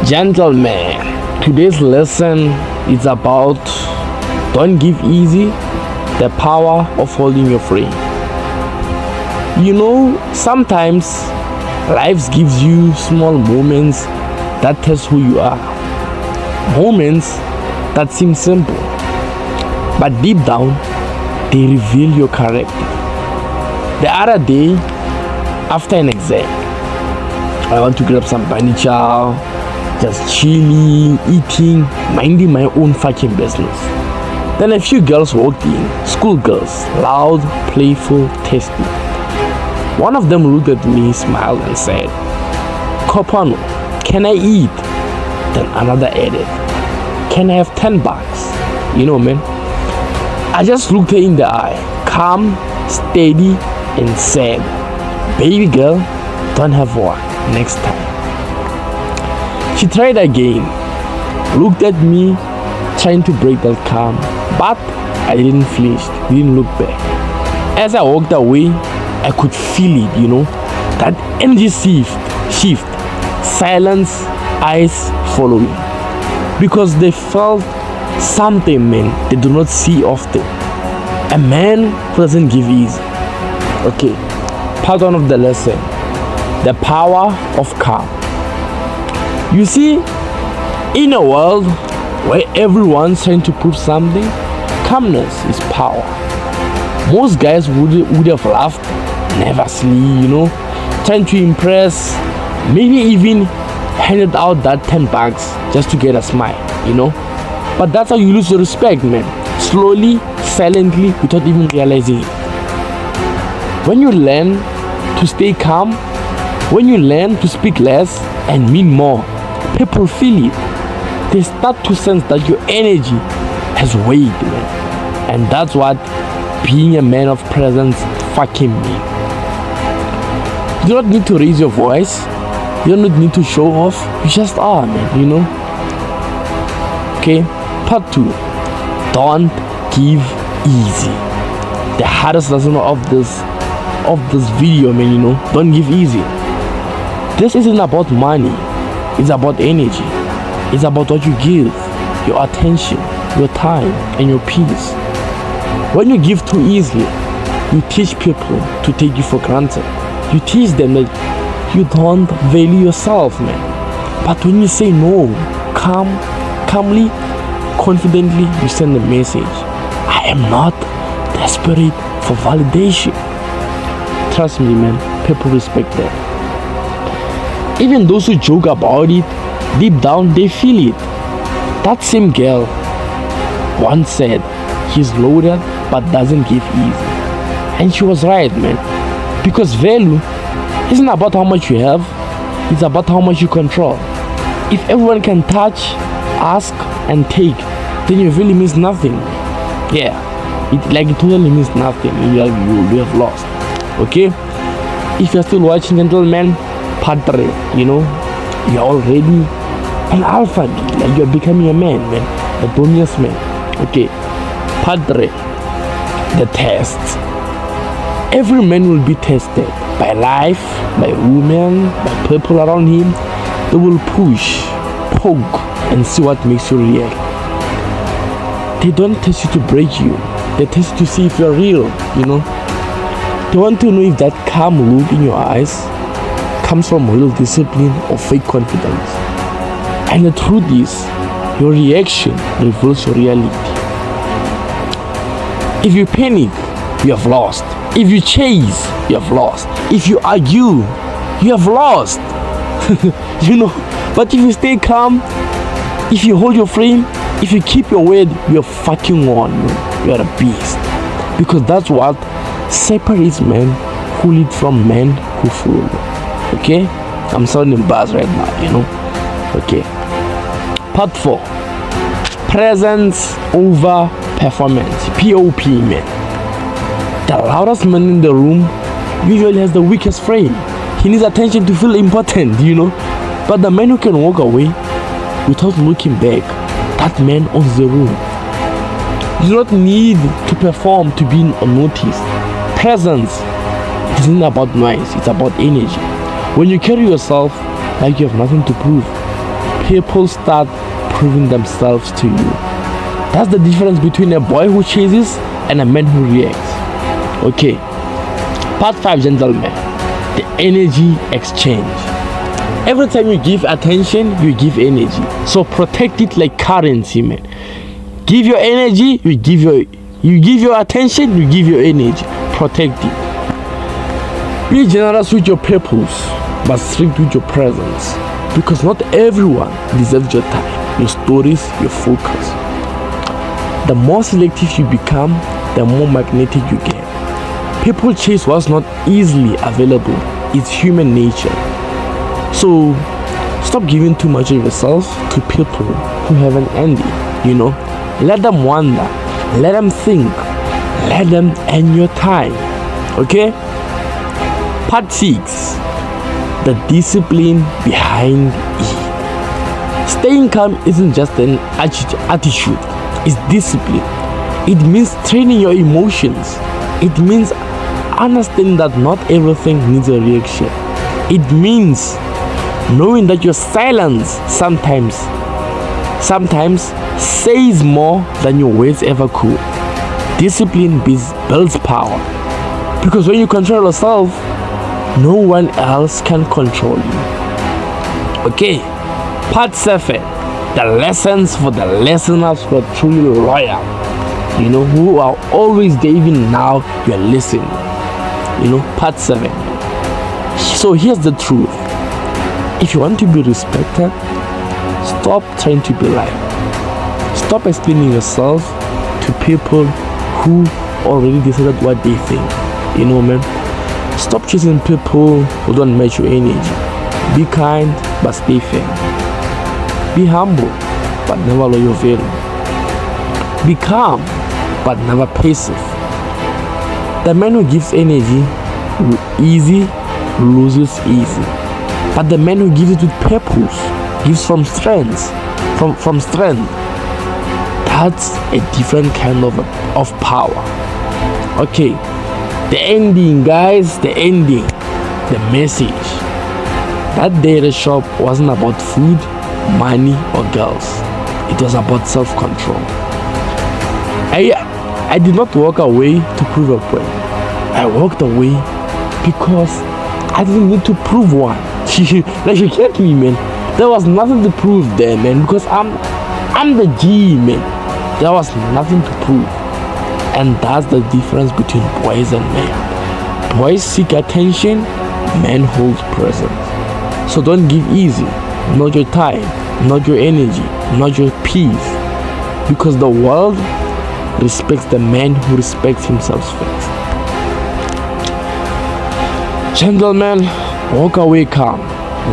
Gentlemen, today's lesson is about don't give easy, the power of holding your frame. You know, sometimes life gives you small moments that test who you are. Moments that seem simple, but deep down, they reveal your character. The other day, after an exam, I want to grab some furniture, just chilling, eating, minding my own fucking business. Then a few girls walked in, schoolgirls, loud, playful, tasty. One of them looked at me, smiled and said, "Kopano, can I eat?" Then another added, "Can I have $10?" You know, man. I just looked her in the eye, calm, steady, and said, "Baby girl, don't have one next time." She tried again, looked at me, trying to break that calm, but I didn't flinch, didn't look back. As I walked away, I could feel it, that energy shift, silence, eyes following. Because they felt something, man, they do not see often. A man who doesn't give easy. Okay, part one of the lesson, the power of calm. You see, in a world where everyone's trying to prove something, calmness is power. Most guys would have laughed nervously, trying to impress, maybe even handed out that $10 just to get a smile, But that's how you lose your respect, man. Slowly, silently, without even realizing it. When you learn to stay calm, when you learn to speak less and mean more, people feel it. They start to sense that your energy has weight, man. And that's what being a man of presence fucking means. You don't need to raise your voice. You don't need to show off. You just are, man, Okay, part two. Don't give easy. The hardest lesson of this video, man, don't give easy. This isn't about money. It's about energy. It's about what you give, your attention, your time, and your peace. When you give too easily, you teach people to take you for granted. You teach them that you don't value yourself, man. But when you say no, calmly, confidently, you send a message. I am not desperate for validation. Trust me, man, people respect that. Even those who joke about it, deep down they feel it. That same girl once said, "He's loaded but doesn't give easy." And she was right, man. Because value isn't about how much you have, it's about how much you control. If everyone can touch, ask, and take, then your value means nothing. Yeah, it totally means nothing. You have lost. Okay? If you're still watching, gentlemen, part 3, you're already an alpha, you're becoming a man, a Domious man. Okay, part 3, the tests. Every man will be tested by life, by women, by people around him. They will push, poke, and see what makes you react. They don't test you to break you. They test you to see if you're real, They want to know if that calm look in your eyes comes from real discipline or fake confidence. And the truth is, your reaction reveals your reality. If you panic, you have lost. If you chase, you have lost. If you argue, you have lost. But if you stay calm, if you hold your frame, if you keep your word, you're fucking won. You're a beast. Because that's what separates men who lead from men who fool. Okay? I'm sounding buzz right now, Okay. Part 4. Presence over performance. POP, man. The loudest man in the room usually has the weakest frame. He needs attention to feel important, But the man who can walk away without looking back, that man owns the room. You do not need to perform to be unnoticed. Presence isn't about noise, it's about energy. When you carry yourself like you have nothing to prove, people start proving themselves to you. That's the difference between a boy who chases and a man who reacts. Okay, part 5, gentlemen, the energy exchange. Every time you give attention, you give energy. So protect it like currency, man. Give your energy, you give your attention, you give your energy. Protect it. Be generous with your purpose, but strict with your presence. Because not everyone deserves your time, your stories, your focus. The more selective you become, the more magnetic you get. People chase what's not easily available. It's human nature. So stop giving too much of yourself to people who have an ending. Let them wonder, let them think, let them end your time. Okay? Part 6, the discipline behind it. Staying calm isn't just an attitude, it's discipline. It means training your emotions. It means understanding that not everything needs a reaction. It means knowing that your silence sometimes says more than your words ever could. Discipline builds power. Because when you control yourself, no one else can control you. Okay, part 7, the lessons for the listeners who are truly loyal. Who are always there even now you're listening. Part 7. So here's the truth. If you want to be respected, stop trying to be liked. Stop explaining yourself to people who already decided what they think. Man. Stop chasing people who don't match your energy. Be kind, but stay fair. Be humble, but never lower your value. Be calm, but never passive. The man who gives energy easy loses easy. But the man who gives it with purpose, gives from strength, from strength, that's a different kind of power. Okay, the ending, guys, the message. That day at the shop wasn't about food, money, or girls. It was about self-control. I did not walk away to prove a point. I walked away because I didn't need to prove one. Like, you get me, man. There was nothing to prove there, man, because I'm the G, man. There was nothing to prove. And that's the difference between boys and men. Boys seek attention, men hold presence. So don't give easy, not your time, not your energy, not your peace. Because the world respects the man who respects himself first. Gentlemen, walk away calm,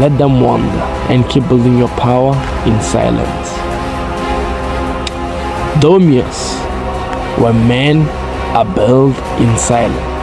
let them wander, and keep building your power in silence. Domious, where men are built in silence.